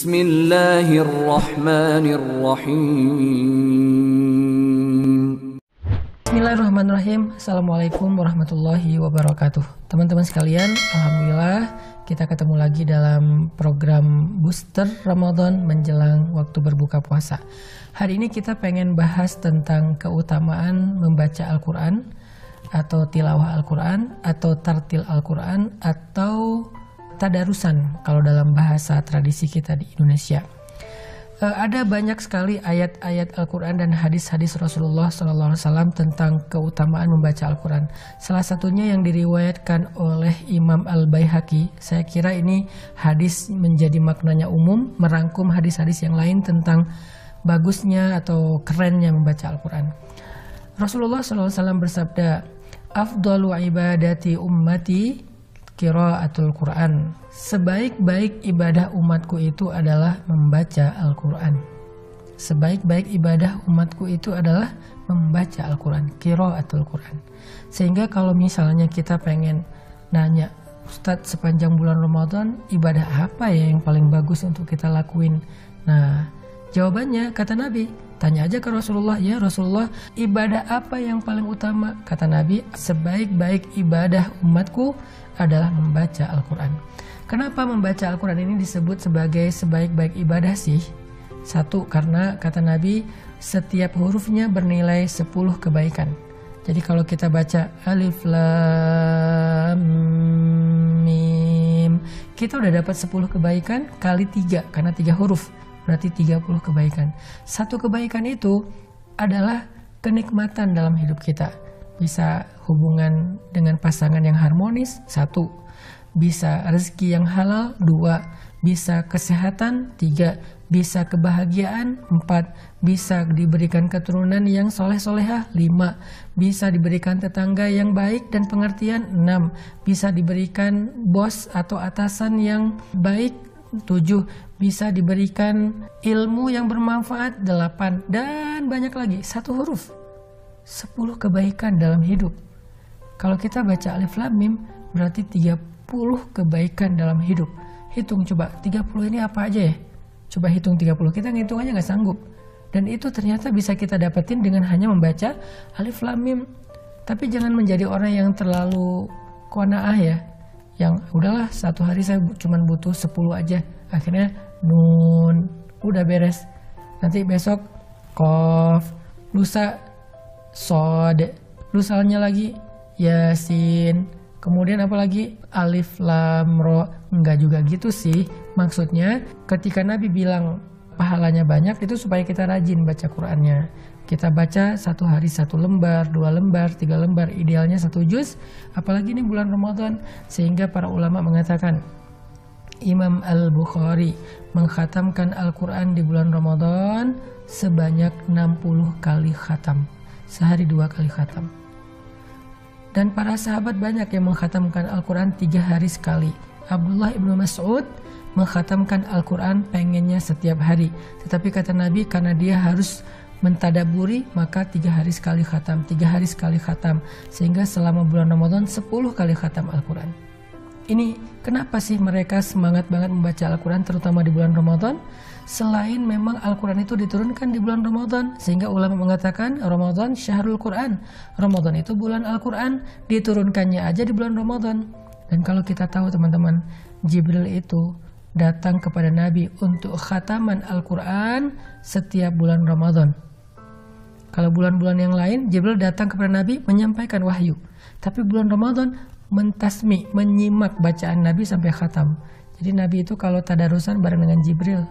Bismillahirrahmanirrahim. Bismillahirrahmanirrahim. Assalamualaikum warahmatullahi wabarakatuh. Teman-teman sekalian, alhamdulillah kita ketemu lagi dalam program Booster Ramadan menjelang waktu berbuka puasa. Hari ini kita pengen bahas tentang keutamaan membaca Al-Quran atau tilawah Al-Quran atau tartil Al-Quran atau tadarusan kalau dalam bahasa tradisi kita di Indonesia. Ada banyak sekali ayat-ayat Al-Quran dan hadis-hadis Rasulullah SAW tentang keutamaan membaca Al-Quran. Salah satunya yang diriwayatkan oleh Imam Al-Baihaqi. Saya kira ini hadis menjadi maknanya umum, merangkum hadis-hadis yang lain tentang bagusnya atau kerennya membaca Al-Quran. Rasulullah SAW bersabda, "Afdalu ibadati ummati qiraatul Quran." Sebaik-baik ibadah umatku itu adalah membaca Al-Quran. Sebaik-baik ibadah umatku itu adalah membaca Al-Quran, qiraatul Quran. Sehingga kalau misalnya kita pengen nanya, Ustadz, sepanjang bulan Ramadan ibadah apa ya yang paling bagus untuk kita lakuin? Nah, jawabannya kata Nabi, tanya aja ke Rasulullah, ya Rasulullah, ibadah apa yang paling utama? Kata Nabi, sebaik-baik ibadah umatku adalah membaca Al-Quran. Kenapa membaca Al-Quran ini disebut sebagai sebaik-baik ibadah sih? Satu, karena kata Nabi, setiap hurufnya bernilai 10 kebaikan. Jadi kalau kita baca Alif Lam Mim, kita udah dapat 10 kebaikan kali 3, karena 3 huruf. Berarti 30 kebaikan. Satu kebaikan itu adalah kenikmatan dalam hidup kita. Bisa hubungan dengan pasangan yang harmonis, 1. Bisa rezeki yang halal, 2. Bisa kesehatan, 3. Bisa kebahagiaan, 4. Bisa diberikan keturunan yang soleh-solehah, 5. Bisa diberikan tetangga yang baik dan pengertian, 6. Bisa diberikan bos atau atasan yang baik, 7. Bisa diberikan ilmu yang bermanfaat, 8. Dan banyak lagi, 1 huruf 10 kebaikan dalam hidup. Kalau kita baca Alif Lam Mim berarti 30 kebaikan dalam hidup. Hitung coba, 30 ini apa aja ya? Coba hitung 30, kita ngitung aja nggak sanggup. Dan itu ternyata bisa kita dapetin dengan hanya membaca Alif Lam Mim. Tapi jangan menjadi orang yang terlalu qanaah ya, yang udahlah satu hari saya cuma butuh 10 aja, akhirnya nun, udah beres. Nanti besok qaf, lusa sod, lusanya lagi yasin, kemudian apa lagi alif lam ro. Enggak juga gitu sih. Maksudnya ketika Nabi bilang pahalanya banyak itu supaya kita rajin baca Qur'annya. Kita baca 1 hari 1 lembar, 2 lembar, 3 lembar, idealnya 1 juz. Apalagi ini bulan Ramadan, sehingga para ulama mengatakan Imam Al-Bukhari mengkhatamkan Al-Quran di bulan Ramadan sebanyak 60 kali khatam. Sehari 2 kali khatam. Dan para sahabat banyak yang mengkhatamkan Al-Quran 3 hari sekali. Abdullah ibnu Mas'ud mengkhatamkan Al-Quran pengennya setiap hari. Tetapi kata Nabi, karena dia harus mentadaburi, maka 3 hari sekali khatam, 3 hari sekali khatam. Sehingga selama bulan Ramadan 10 kali khatam Al-Quran. Ini kenapa sih mereka semangat banget membaca Al-Quran terutama di bulan Ramadan? Selain memang Al-Quran itu diturunkan di bulan Ramadan, sehingga ulama mengatakan Ramadan syahrul Quran. Ramadan itu bulan Al-Quran, diturunkannya aja di bulan Ramadan. Dan kalau kita tahu teman-teman, Jibril itu datang kepada Nabi untuk khataman Al-Quran setiap bulan Ramadan. Kalau bulan-bulan yang lain, Jibril datang kepada Nabi menyampaikan wahyu. Tapi bulan Ramadan mentasmi, menyimak bacaan Nabi sampai khatam. Jadi Nabi itu kalau tadarusan bareng dengan Jibril,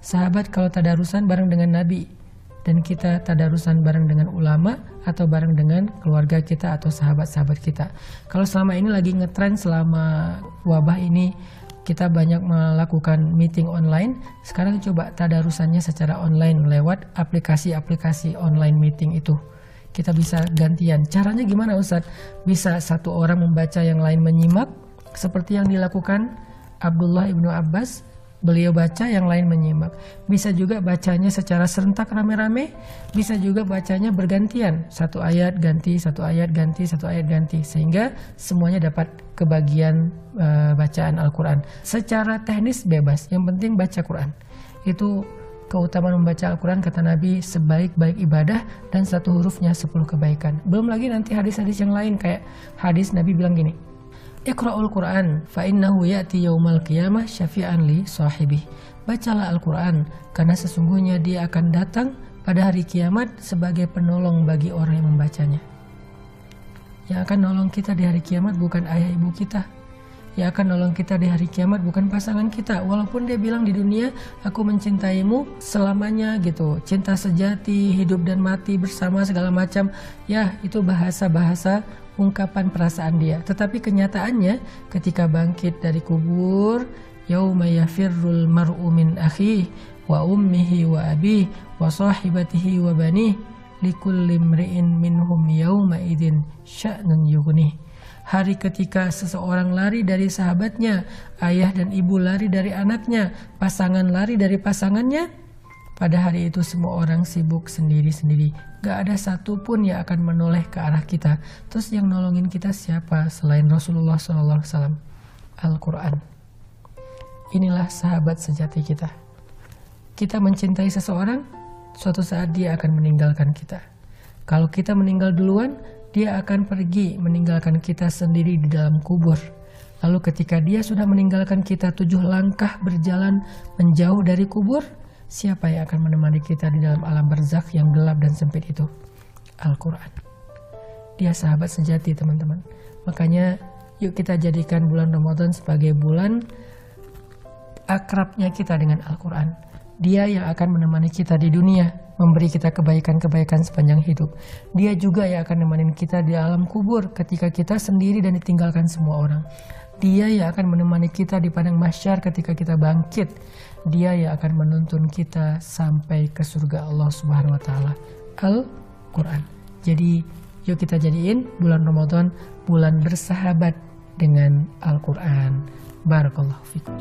sahabat kalau tadarusan bareng dengan Nabi, dan kita tadarusan bareng dengan ulama atau bareng dengan keluarga kita atau sahabat-sahabat kita. Kalau selama ini lagi ngetren, selama wabah ini kita banyak melakukan meeting online, sekarang coba tadarusannya secara online lewat aplikasi-aplikasi online meeting itu. Kita bisa gantian. Caranya gimana Ustadz? Bisa 1 orang membaca, yang lain menyimak, seperti yang dilakukan Abdullah ibnu Abbas Beliau baca, yang lain menyimak. Bisa juga bacanya secara serentak rame-rame, bisa juga bacanya bergantian. Satu ayat ganti, satu ayat ganti, satu ayat ganti. Sehingga semuanya dapat kebagian bacaan Al-Quran. Secara teknis bebas, yang penting baca Quran. Itu keutamaan membaca Al-Quran, kata Nabi, sebaik-baik ibadah dan satu hurufnya 10 kebaikan. Belum lagi nanti hadis-hadis yang lain, kayak hadis Nabi bilang gini, Iqra'ul Quran fa innahu ya'ti yaumal qiyamah syafi'an li sahibih. Bacalah Al-Quran karena sesungguhnya dia akan datang pada hari kiamat sebagai penolong bagi orang yang membacanya. Yang akan nolong kita di hari kiamat bukan ayah ibu kita. Yang akan nolong kita di hari kiamat bukan pasangan kita. Walaupun dia bilang di dunia, aku mencintaimu selamanya gitu. Cinta sejati, hidup dan mati bersama segala macam. Ya, itu bahasa-bahasa ungkapan perasaan dia. Tetapi kenyataannya ketika bangkit dari kubur, yauma yafirrul mar'u min akhihi wa ummihi wa abihi wa sahibatihi wa banihi likulli imri'in minhum yauma idzin sya'nun yughnih. Hari ketika seseorang lari dari sahabatnya, ayah dan ibu lari dari anaknya, pasangan lari dari pasangannya. Pada hari itu semua orang sibuk sendiri-sendiri. Gak ada satupun yang akan menoleh ke arah kita. Terus yang nolongin kita siapa selain Rasulullah SAW? Al-Quran. Inilah sahabat sejati kita. Kita mencintai seseorang, suatu saat dia akan meninggalkan kita. Kalau kita meninggal duluan, dia akan pergi meninggalkan kita sendiri di dalam kubur. Lalu ketika dia sudah meninggalkan kita 7 langkah berjalan menjauh dari kubur, siapa yang akan menemani kita di dalam alam barzakh yang gelap dan sempit itu? Al-Quran. Dia sahabat sejati, teman-teman. Makanya yuk kita jadikan bulan Ramadan sebagai bulan akrabnya kita dengan Al-Quran. Dia yang akan menemani kita di dunia, memberi kita kebaikan-kebaikan sepanjang hidup. Dia juga yang akan menemani kita di alam kubur ketika kita sendiri dan ditinggalkan semua orang. Dia yang akan menemani kita di padang mahsyar ketika kita bangkit. Dia yang akan menuntun kita sampai ke surga Allah Subhanahu wa taala. Al-Quran. Jadi yuk kita jadiin bulan Ramadan bulan bersahabat dengan Al-Quran. Barakallahu fikum.